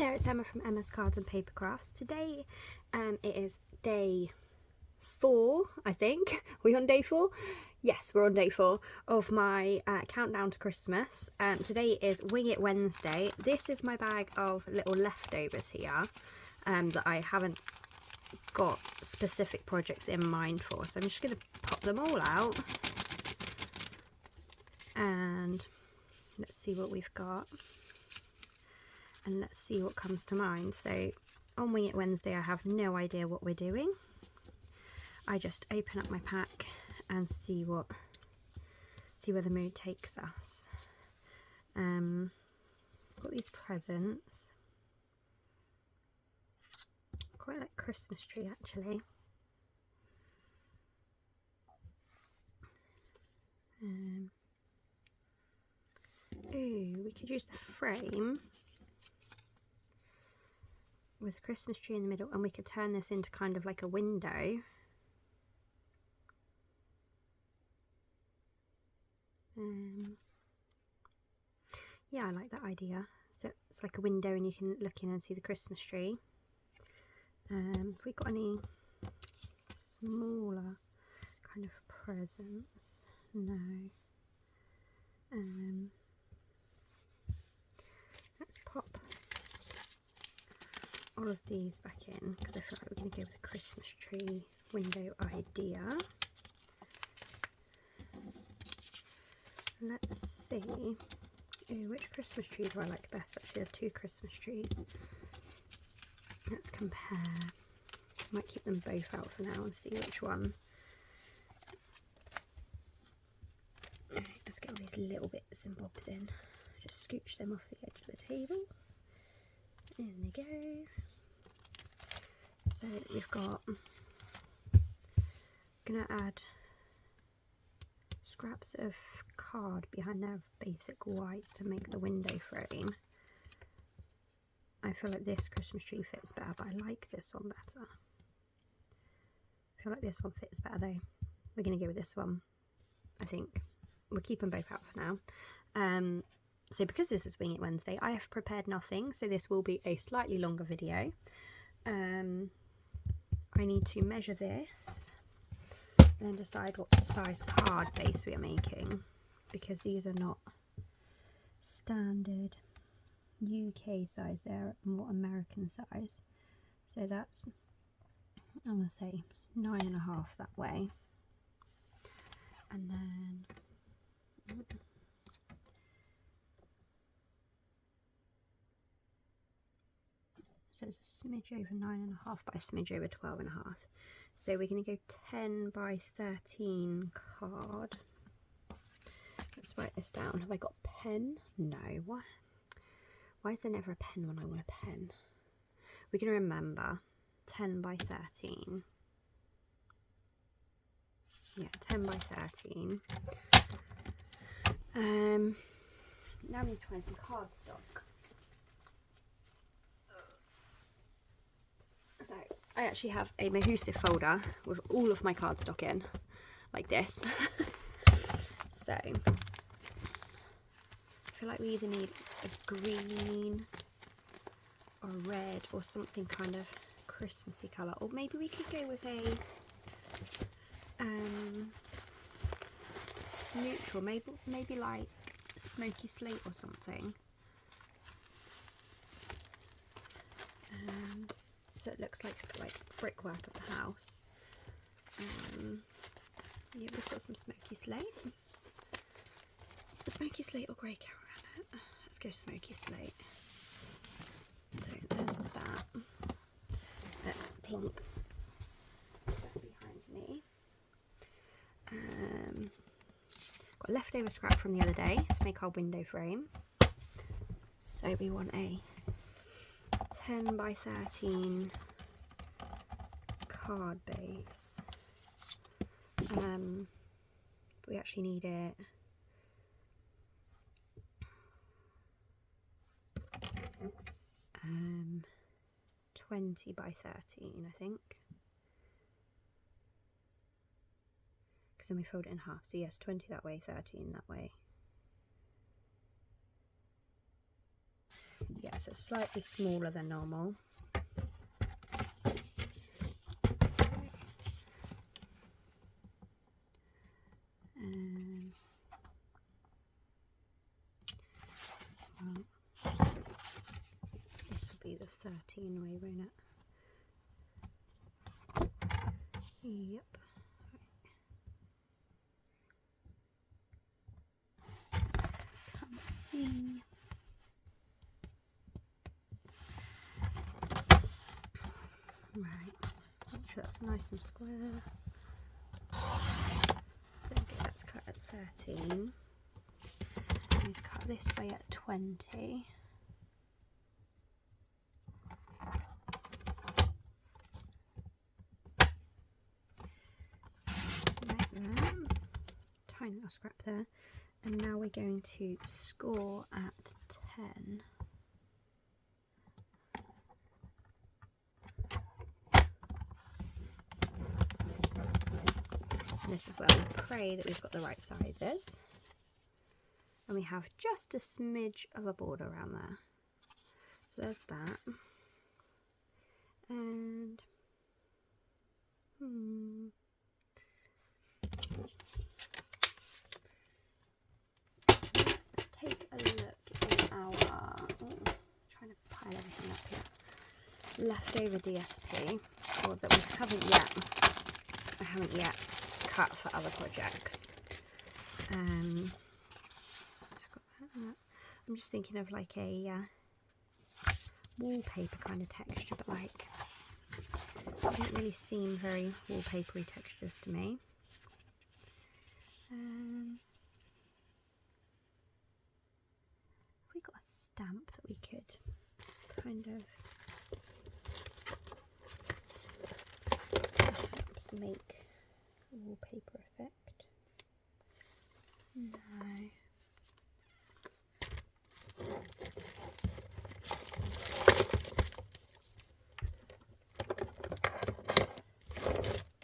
there, it's Emma from Emma's Cards and Paper Crafts. Today it is day 4, I think. Are we on day 4? Yes, we're on day 4 of my countdown to Christmas. Today is Wing It Wednesday. This is my bag of little leftovers here that I haven't got specific projects in mind for. So I'm just going to pop them all out and let's see what we've got. And let's see what comes to mind. So on Wing It Wednesday, I have no idea what we're doing. I just open up my pack and see where the mood takes us. Got these presents. Quite like Christmas tree actually. Ooh, we could use the frame with a Christmas tree in the middle, and we could turn this into kind of like a window. Yeah, I like that idea. So it's like a window and you can look in and see the Christmas tree. Have we got any smaller kind of presents? No. Let's pop all of these back in because I feel like we're going to go with a Christmas tree window idea. Let's see. Ooh, which Christmas tree do I like best? Actually, there's 2 Christmas trees. Let's compare. Might keep them both out for now and see which one. Alright, let's get all these little bits and bobs in. Just scooch them off the edge of the table. In they go. So we've got, gonna add scraps of card behind their basic white to make the window frame. I feel like this Christmas tree fits better, but I like this one better. I feel like this one fits better though. We're gonna go with this one, I think. We'll keep them both out for now. So because this is Wing It Wednesday, I have prepared nothing, so this will be a slightly longer video. I need to measure this and then decide what size card base we are making, because these are not standard UK size, they're more American size. So that's, I'm going to say 9.5 that way. And then so it's a smidge over 9.5 by a smidge over 12.5. So we're going to go 10 by 13 card. Let's write this down. Have I got a pen? No. Why is there never a pen when I want a pen? We're going to remember 10 by 13. Yeah, 10 by 13. Now we need to find some cardstock. So I actually have a Adhesive folder with all of my cardstock in, like this. So I feel like we either need a green or red or something kind of Christmassy colour, or maybe we could go with a neutral, maybe like Smokey Slate or something. So it looks like brickwork of the house. Yeah, we've got some Smokey Slate. Smokey Slate or grey caramel. Let's go Smokey Slate. So there's that. Let's plonk that behind me. Got a leftover scrap from the other day to make our window frame. So we want a 10 by 13 card base. We actually need it 20 by 13, I think, because then we fold it in half. So yes, 20 that way, 13 that way. Yes, it's slightly smaller than normal. This will be the 13 way, won't it? Yep. Can't see. Right, make sure that's nice and square. Don't get that to cut at 13. I need to cut this way at 20. Right there. Tiny little scrap there. And now we're going to score at 10. This is where we pray that we've got the right sizes. And we have just a smidge of a border around there. So there's that. And let's take a look in our trying to pile everything up here. Leftover DSP, or that we haven't yet cut for other projects. I'm just thinking of like a wallpaper kind of texture, but like it doesn't really seem very wallpapery textures to me. Have we got a stamp that we could kind of perhaps make a wallpaper effect? No.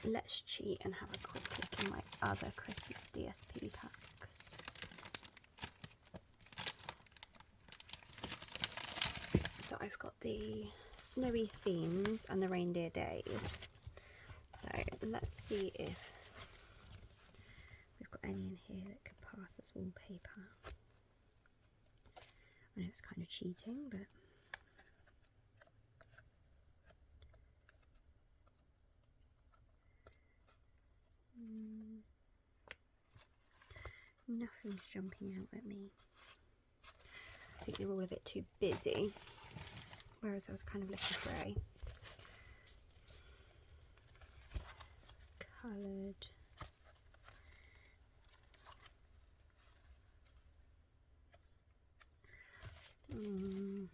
Let's cheat and have a quick look in my other Christmas DSP packs. So I've got the Snowy Scenes and the Reindeer Days. So let's see if we've got any in here that could pass as wallpaper. I know it's kind of cheating, but nothing's jumping out at me. I think they're all a bit too busy, whereas I was kind of looking for a coloured So we've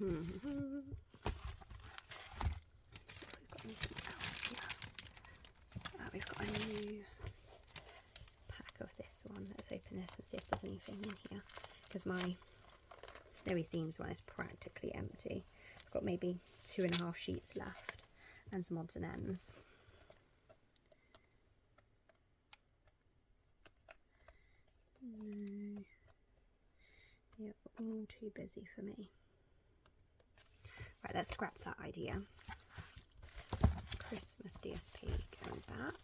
got anything else here. We've got a new pack of this one. Let's open this and see if there's anything in here, because my Snowy Scenes one is practically empty. I've got maybe 2.5 sheets left and some odds and ends. No. Yep, all too busy for me. Right, let's scrap that idea. Christmas DSP going back.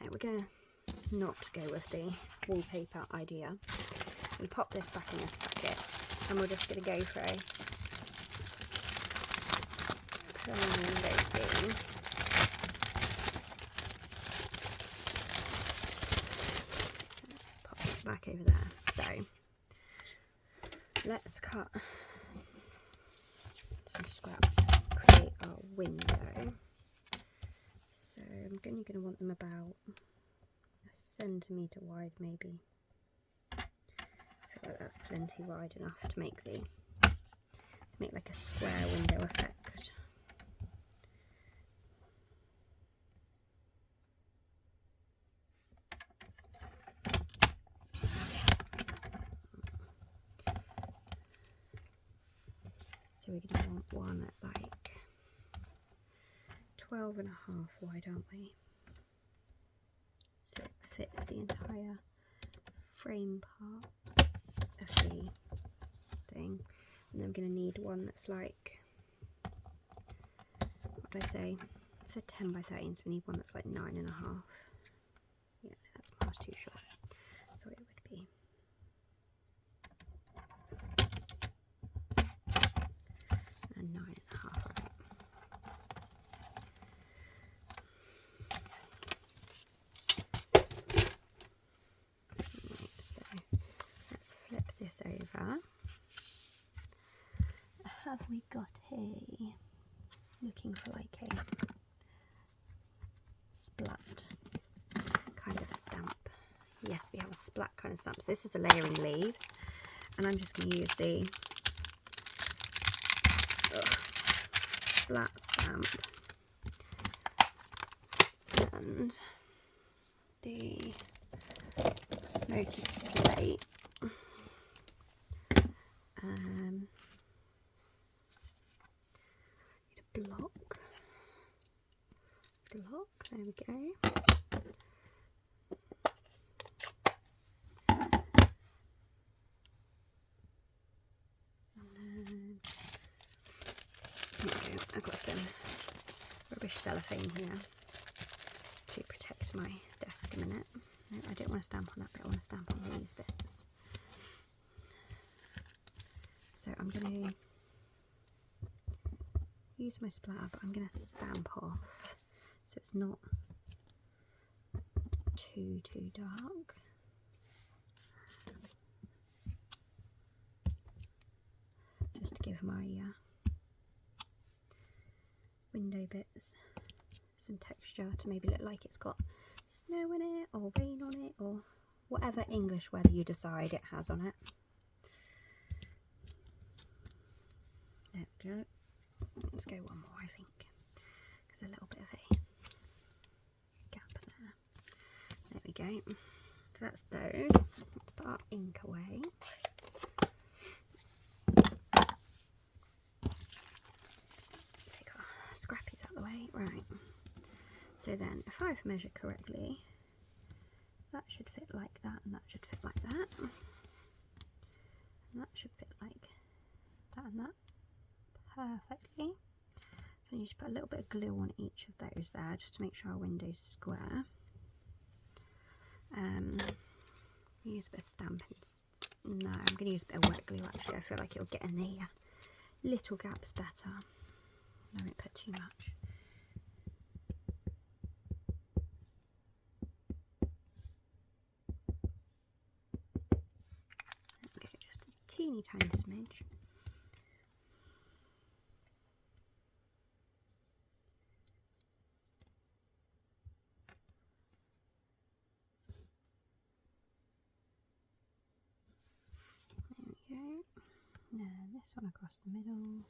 Now we're going to not go with the wallpaper idea. We pop this back in this packet and we're just going to go for a plain window scene. Let's pop it back over there. So let's cut some scraps to create our window. So I'm going to want them about a centimetre wide, maybe. Like that's plenty wide enough to make like a square window effect. So So we're going to want one at like 12.5 wide, aren't we? So it fits the entire frame part of the thing. And then I'm going to need one that's like, what did I say? It said 10 by 13, so we need one that's like 9.5. Yeah, that's too short. I thought it would be. And 9.5, right. Right, so let's flip this over. Have we got looking for like a splat kind of stamp? Yes, we have a splat kind of stamp. So this is the layering leaves, and I'm just going to use the splat stamp and the Smokey Slate. Need a block, there we go. I've got some rubbish cellophane here to protect my desk a minute. No, I don't want to stamp on that bit, I want to stamp on these bits. So I'm going to use my splatter, but I'm going to stamp off so it's not too dark. Just to give my window bits some texture to maybe look like it's got snow in it or rain on it or whatever English weather you decide it has on it. There we go. Let's go one more, I think. There's a little bit of a gap there. There we go. So that's those. Let's put our ink away. Take our scrappies out of the way. Right. So then, if I've measured correctly, that should fit like that, and that should fit like that. And that should fit like that and that perfectly. So you just put a little bit of glue on each of those there, just to make sure our window's square. Use a bit of stamping. No, I'm going to use a bit of wet glue actually. I feel like it'll get in the little gaps better. I won't put too much. Okay, just a teeny tiny smidge. There we go. Now this one across the middle.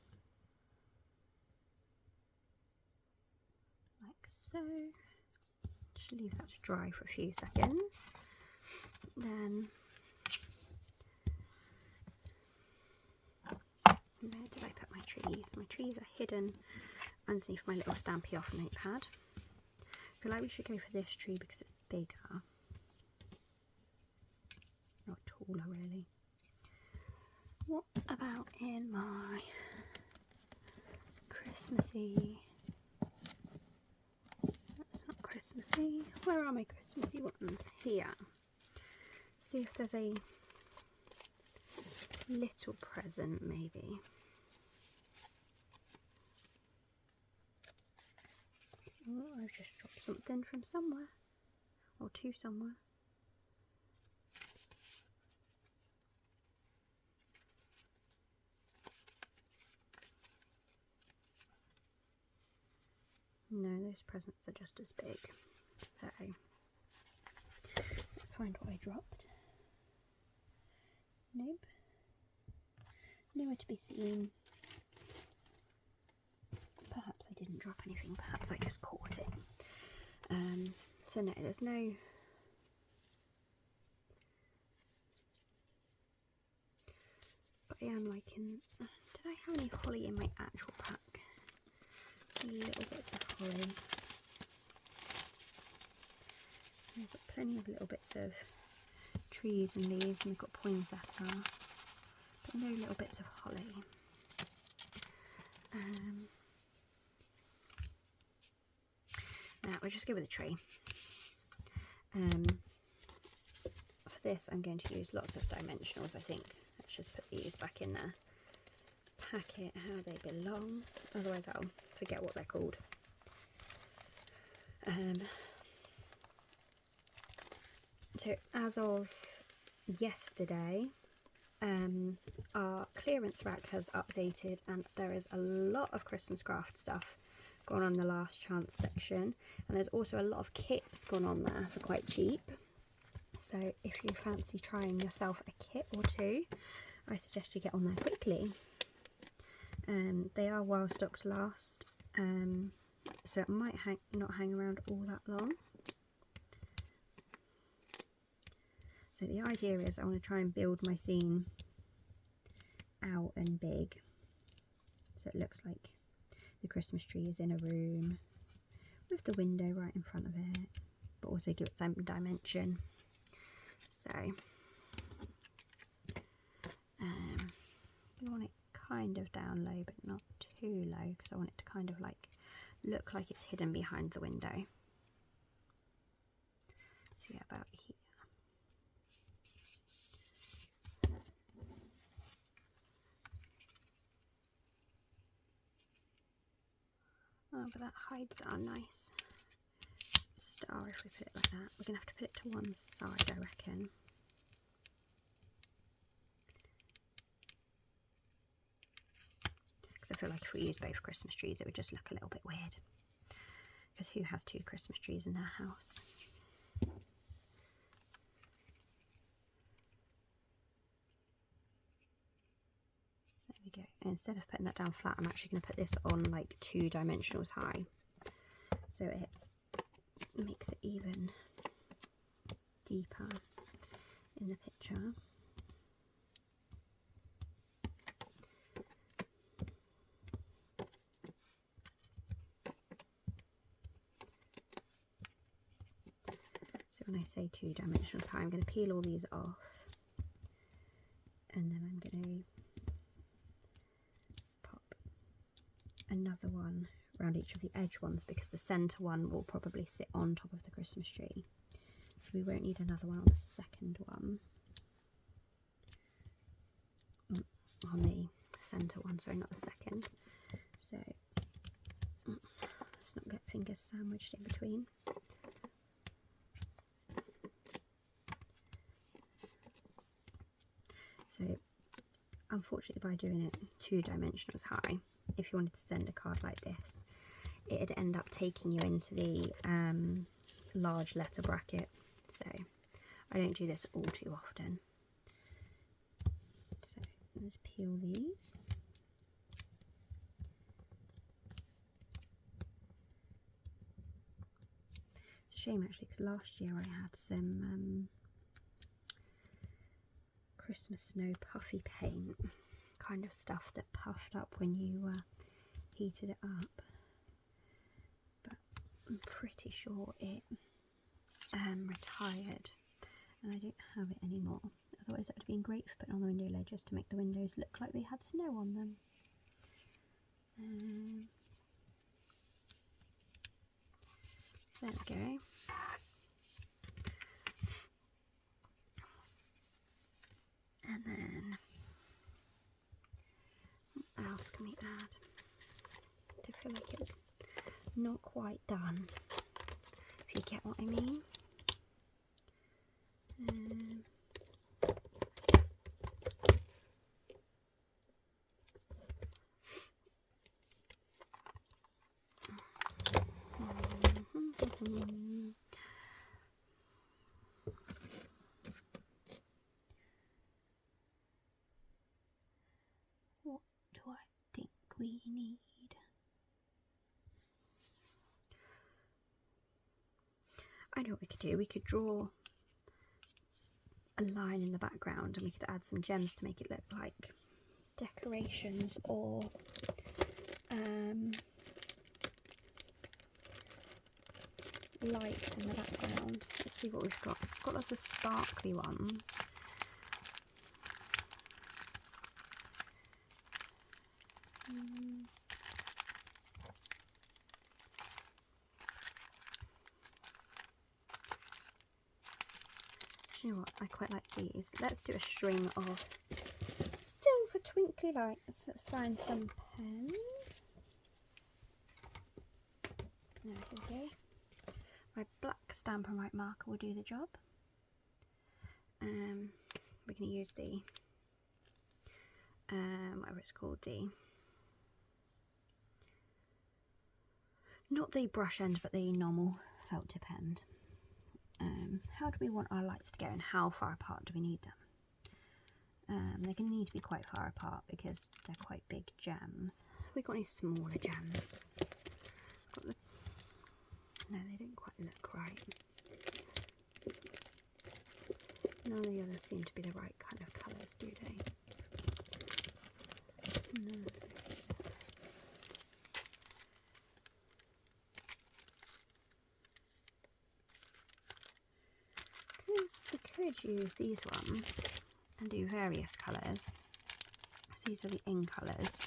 Like so. Just leave that to dry for a few seconds. Then, where did I put my trees? My trees are hidden underneath my little Stampy Off notepad. I feel like we should go for this tree because it's bigger. Not taller really. What about in my Christmassy? That's not Christmassy. Where are my Christmassy ones? Here. See if there's a little present maybe. Oh, I've just dropped something from somewhere. Or to somewhere. No, those presents are just as big. So, let's find what I dropped. Nope. Nowhere to be seen. Perhaps I didn't drop anything, perhaps I just caught it. So no, there's no... But I am liking... Did Did I have any holly in my actual pack? Little bits of holly. I've got plenty of little bits of trees and leaves, and we've got poinsettia, but no little bits of holly. Now we'll just go with a tree. For this I'm going to use lots of dimensionals, I think. Let's just put these back in there. Packet how they belong, otherwise I'll forget what they're called. So as of yesterday, our clearance rack has updated and there is a lot of Christmas craft stuff gone on the last chance section, and there's also a lot of kits gone on there for quite cheap. So if you fancy trying yourself a kit or two, I suggest you get on there quickly. They are while stocks last, so it might not hang around all that long. So the idea is I want to try and build my scene out and big, so it looks like the Christmas tree is in a room with the window right in front of it, but also give it some dimension. So you want it kind of down low but not too low, because I want it to kind of like look like it's hidden behind the window. So yeah, about here. Oh, but that hides our nice star if we put it like that. We're going to have to put it to one side, I reckon. Because I feel like if we use both Christmas trees, it would just look a little bit weird. Because who has two Christmas trees in their house? There we go. And instead of putting that down flat, I'm actually going to put this on like 2 dimensionals high. So it makes it even deeper in the picture. So when I say 2 dimensionals high, I'm going to peel all these off, and then I'm going to pop another one around each of the edge ones, because the centre one will probably sit on top of the Christmas tree, so we won't need another one on the second one, on the centre one, sorry, not the second. So let's not get fingers sandwiched in between. So unfortunately, by doing it 2 dimensionals high, if you wanted to send a card like this, it'd end up taking you into the large letter bracket. So I don't do this all too often. So let's peel these. It's a shame actually, because last year I had some Christmas snow puffy paint kind of stuff that puffed up when you heated it up, but I'm pretty sure it retired and I don't have it anymore. Otherwise that would have been great for putting on the window ledges to make the windows look like they had snow on them. There we go. And then, what else can we add? I feel like it's not quite done, if you get what I mean. What do I think we need? I know what we could do. We could draw a line in the background and we could add some gems to make it look like decorations or lights in the background. Let's see what we've got. So we've got lots of sparkly ones. You know what, I quite like these. Let's do a string of silver twinkly lights. Let's find some pens. There we go. My black Stampin' Write marker will do the job. We're going to use the, whatever it's called, not the brush end, but the normal felt tip end. How do we want our lights to go and how far apart do we need them? They're going to need to be quite far apart because they're quite big gems. Have we got any smaller gems? No, they don't quite look right. None of the others seem to be the right kind of colours, do they? No. We could use these ones and do various colours. So these are the in colours.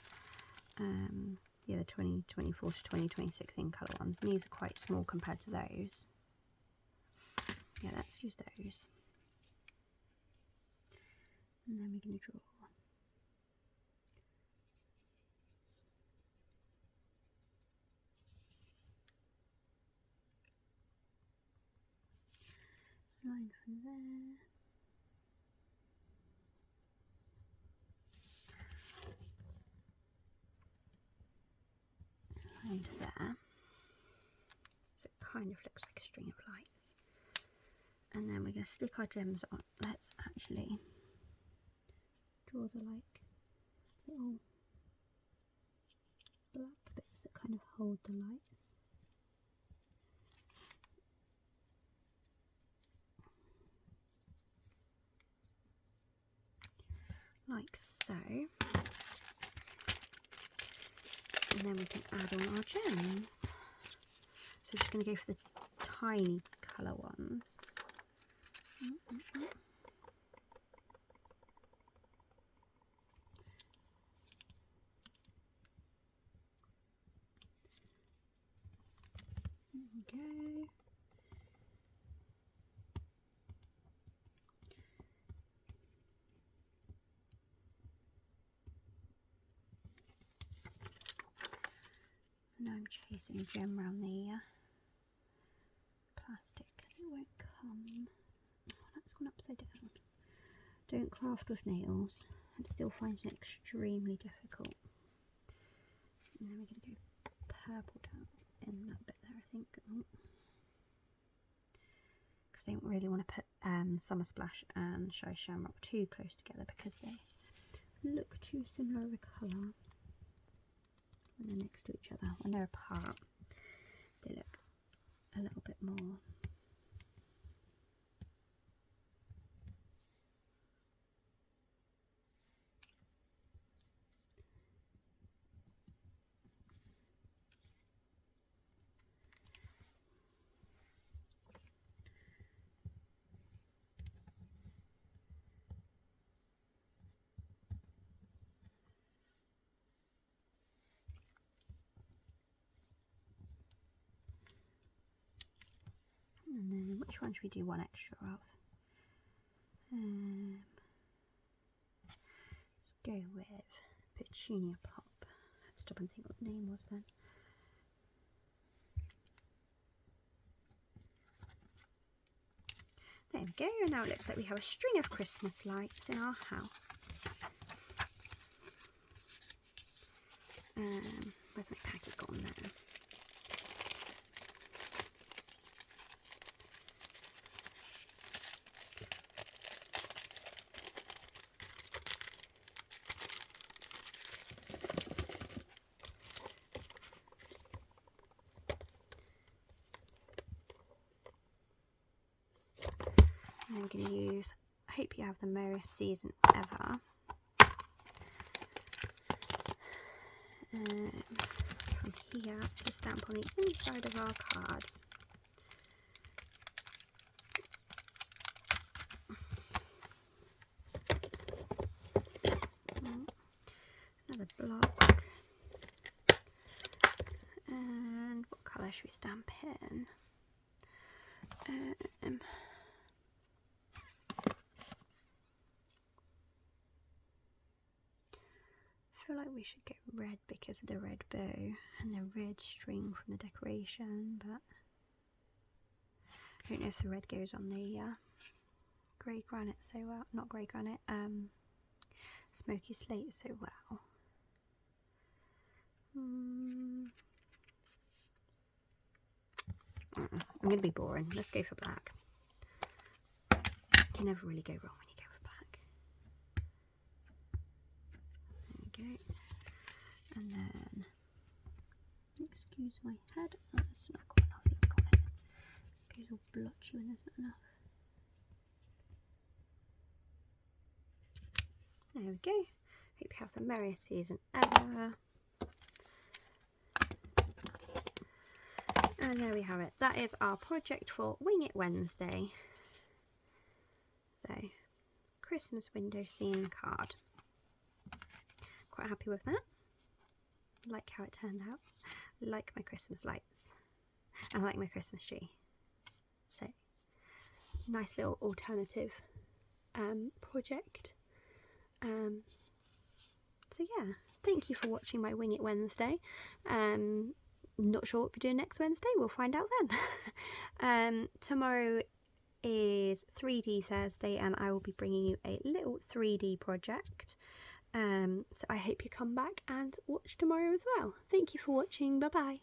Yeah, the 2024 to 2026 in colour ones. And these are quite small compared to those. Yeah, let's use those. And then we're going to draw. Line from there. Line to there. So it kind of looks like a string of lights. And then we're going to stick our gems on. Let's actually draw the little black bits that kind of hold the lights. Like so. And then we can add on our gems. So we're just going to go for the tiny colour ones. There we go. Now I'm chasing a gem around the plastic because it won't come. Oh, that's gone upside down. Don't craft with nails. I'm still finding it extremely difficult. And then we're going to go purple down in that bit there, I think. Because I don't really want to put Summer Splash and Shy Shamrock too close together because they look too similar of a colour. When they're next to each other, when they're apart, they look a little bit more. And then which one should we do one extra of? Let's go with Petunia Pop. Let's stop and think what the name was then. There we go. Now it looks like we have a string of Christmas lights in our house. Where's my packet gone now? I'm going to use, I hope you have the merriest season ever. from here to stamp on the inside of our card. Another block. And what colour should we stamp in? I feel like we should get red because of the red bow and the red string from the decoration, but I don't know if the red goes on the grey granite so well. Not grey granite, Smokey Slate so well. I'm going to be boring. Let's go for black. You can never really go wrong when you go with black. There we go. And then, excuse my head, oh, that's not quite enough. It goes all blotchy when there's not enough. There we go. Hope you have the merriest season ever. And there we have it. That is our project for Wing It Wednesday. So, Christmas window scene card. Quite happy with that. Like how it turned out. Like my Christmas lights. I like my Christmas tree. So, nice little alternative project. So yeah, thank you for watching my Wing It Wednesday. Not sure what we're doing next Wednesday, we'll find out then. Tomorrow is 3D Thursday and I will be bringing you a little 3D project. So I hope you come back and watch tomorrow as well. Thank you for watching, bye bye.